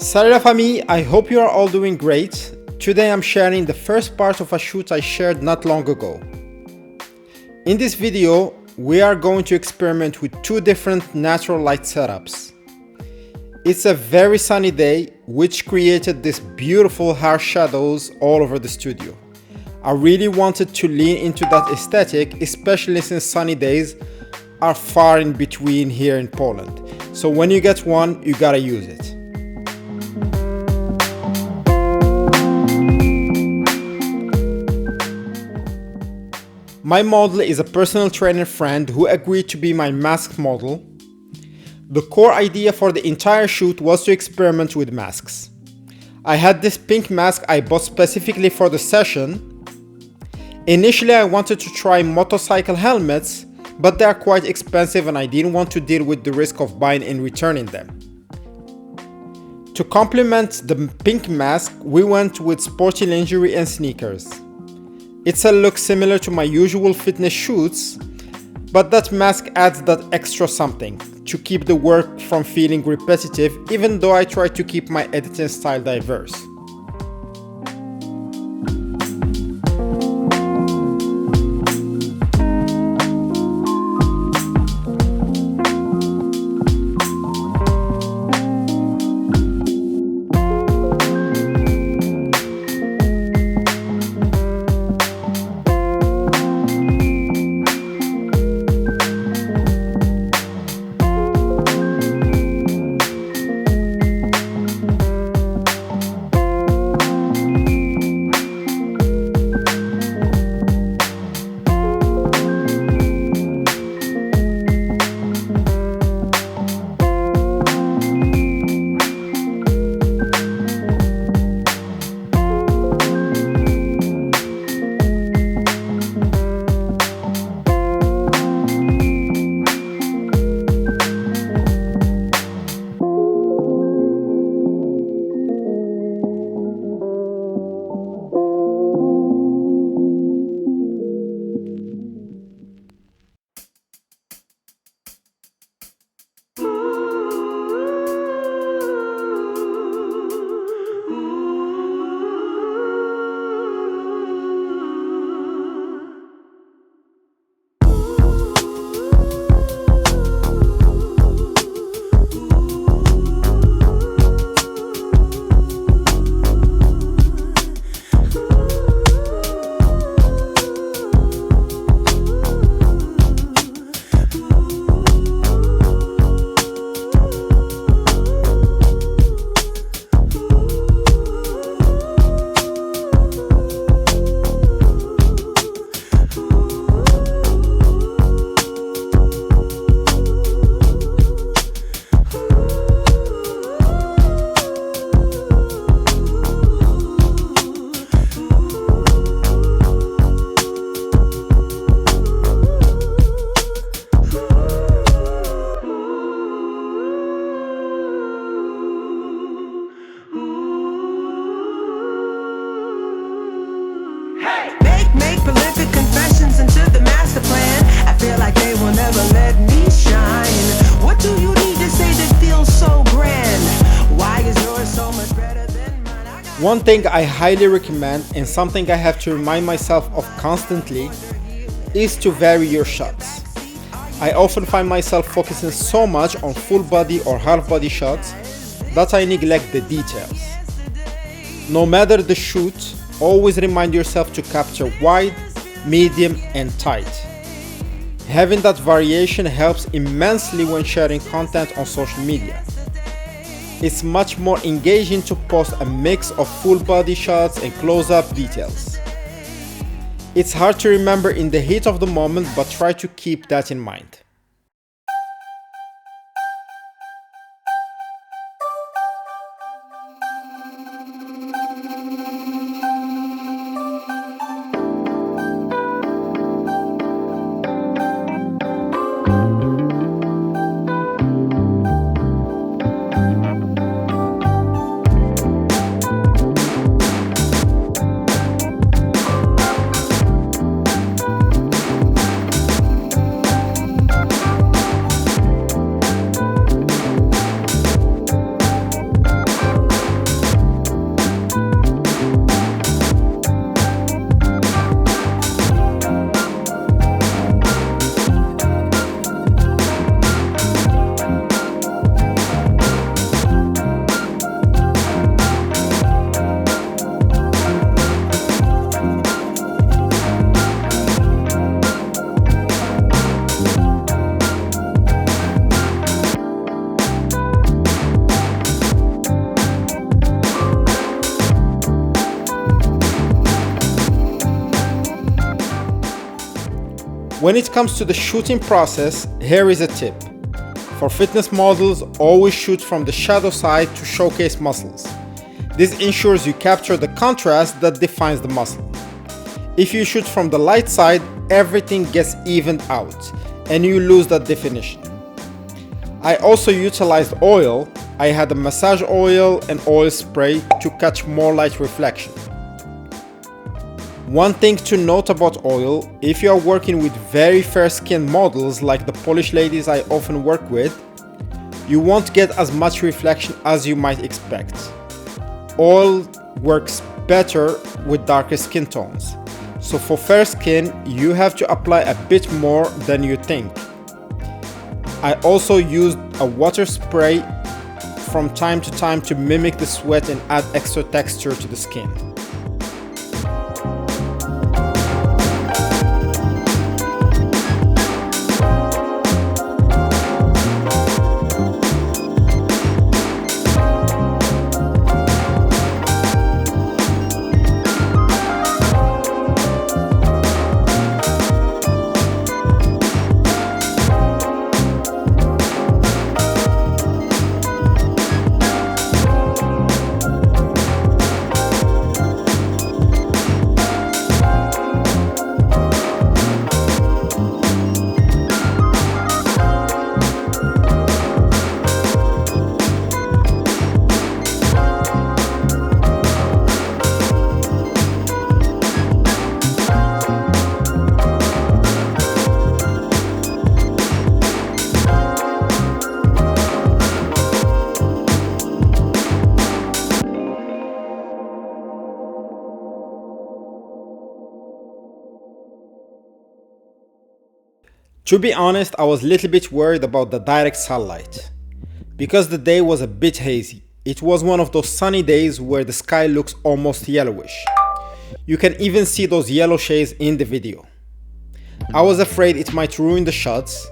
Salut la famille, I hope you are all doing great. Today I'm sharing the first part of a shoot I shared not long ago. In this video, we are going to experiment with two different natural light setups. It's a very sunny day, which created these beautiful harsh shadows all over the studio. I really wanted to lean into that aesthetic, especially since sunny days are far in between here in Poland. So when you get one, you gotta use it. My model is a personal trainer friend who agreed to be my mask model. The core idea for the entire shoot was to experiment with masks. I had this pink mask I bought specifically for the session. Initially I wanted to try motorcycle helmets, but they are quite expensive and I didn't want to deal with the risk of buying and returning them. To complement the pink mask, we went with sporty lingerie and sneakers. It's a look similar to my usual fitness shoots, but that mask adds that extra something to keep the work from feeling repetitive, even though I try to keep my editing style diverse. Make prolific confessions into the master plan. I feel like they will never let me shine. What do you need to say that feels so grand? Why is yours so much better than mine? One thing I highly recommend, and something I have to remind myself of constantly, is to vary your shots. I often find myself focusing so much on full body or half body shots that I neglect the details. No matter the shoot, always remind yourself to capture wide, medium, and tight. Having that variation helps immensely when sharing content on social media. It's much more engaging to post a mix of full body shots and close-up details. It's hard to remember in the heat of the moment, but try to keep that in mind. When it comes to the shooting process, here is a tip. For fitness models, always shoot from the shadow side to showcase muscles. This ensures you capture the contrast that defines the muscle. If you shoot from the light side, everything gets evened out and you lose that definition. I also utilized oil. I had a massage oil and oil spray to catch more light reflection. One thing to note about oil, if you are working with very fair skinned models like the Polish ladies I often work with, you won't get as much reflection as you might expect. Oil works better with darker skin tones, so for fair skin you have to apply a bit more than you think. I also used a water spray from time to time to mimic the sweat and add extra texture to the skin. To be honest, I was a little bit worried about the direct sunlight, because the day was a bit hazy. It was one of those sunny days where the sky looks almost yellowish. You can even see those yellow shades in the video. I was afraid it might ruin the shots,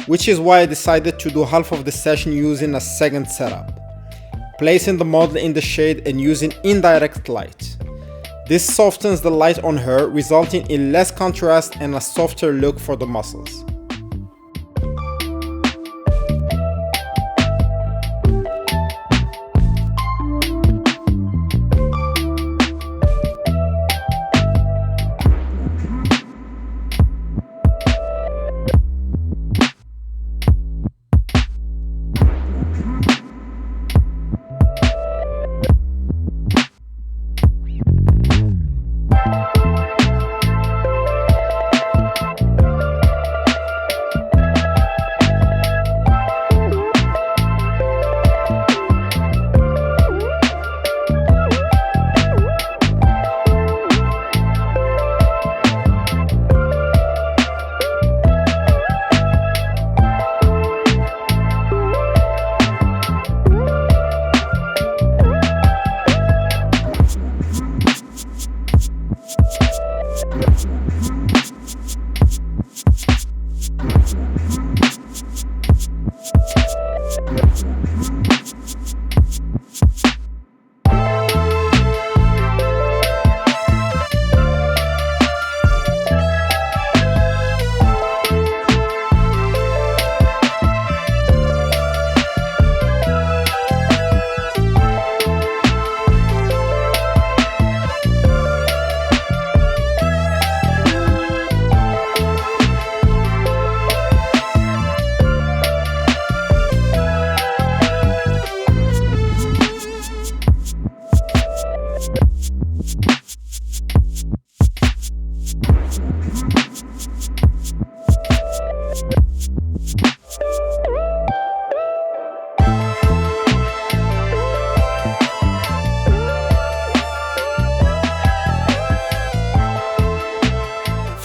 which is why I decided to do half of the session using a second setup, placing the model in the shade and using indirect light. This softens the light on her, resulting in less contrast and a softer look for the muscles.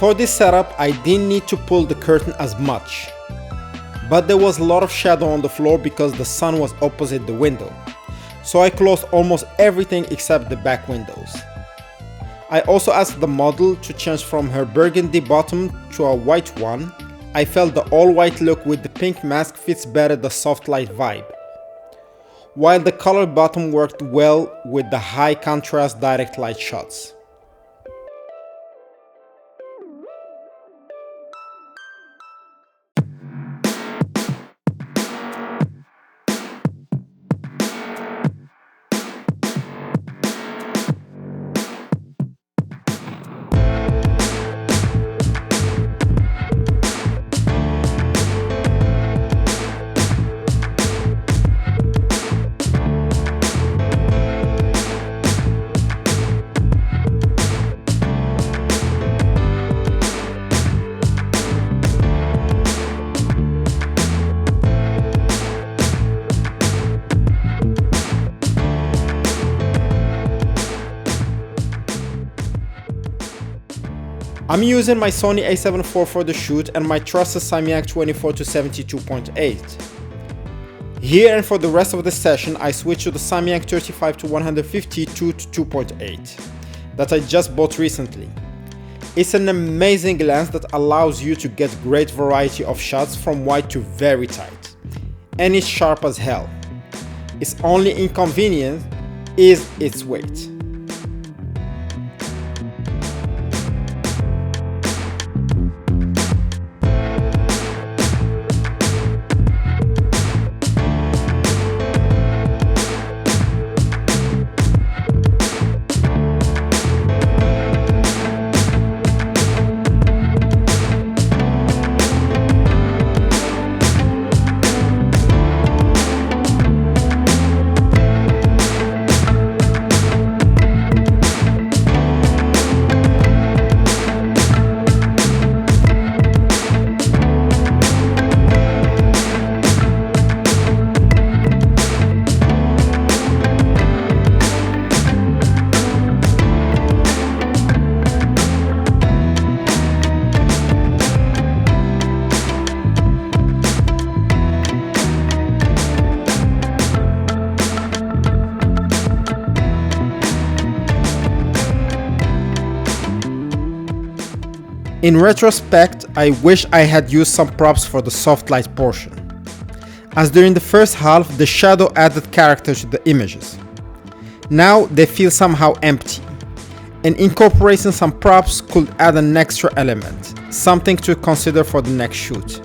For this setup, I didn't need to pull the curtain as much, but there was a lot of shadow on the floor because the sun was opposite the window, so I closed almost everything except the back windows. I also asked the model to change from her burgundy bottom to a white one. I felt the all-white look with the pink mask fits better the soft light vibe, while the colored bottom worked well with the high contrast direct light shots. I'm using my Sony a7 IV for the shoot and my trusted Samyang 24 to 72.8. Here and for the rest of the session I switched to the Samyang 35 to 150 2 to 2.8 that I just bought recently. It's an amazing lens that allows you to get great variety of shots from wide to very tight, and it's sharp as hell. Its only inconvenience is its weight. In retrospect, I wish I had used some props for the soft light portion, as during the first half the shadow added character to the images. Now they feel somehow empty, and incorporating some props could add an extra element, something to consider for the next shoot.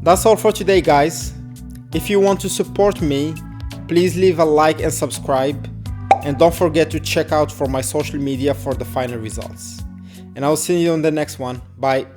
That's all for today, guys. If you want to support me, please leave a like and subscribe, and don't forget to check out for my social media for the final results. And I'll see you on the next one. Bye.